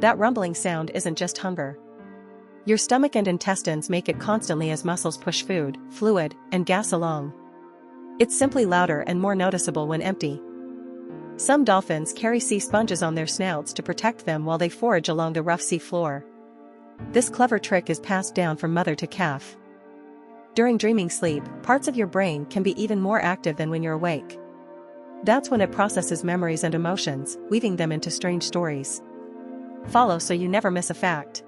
That rumbling sound isn't just hunger. Your stomach and intestines make it constantly as muscles push food, fluid, and gas along. It's simply louder and more noticeable when empty. Some dolphins carry sea sponges on their snouts to protect them while they forage along the rough sea floor. This clever trick is passed down from mother to calf. During dreaming sleep, parts of your brain can be even more active than when you're awake. That's when it processes memories and emotions, weaving them into strange stories. Follow so you never miss a fact.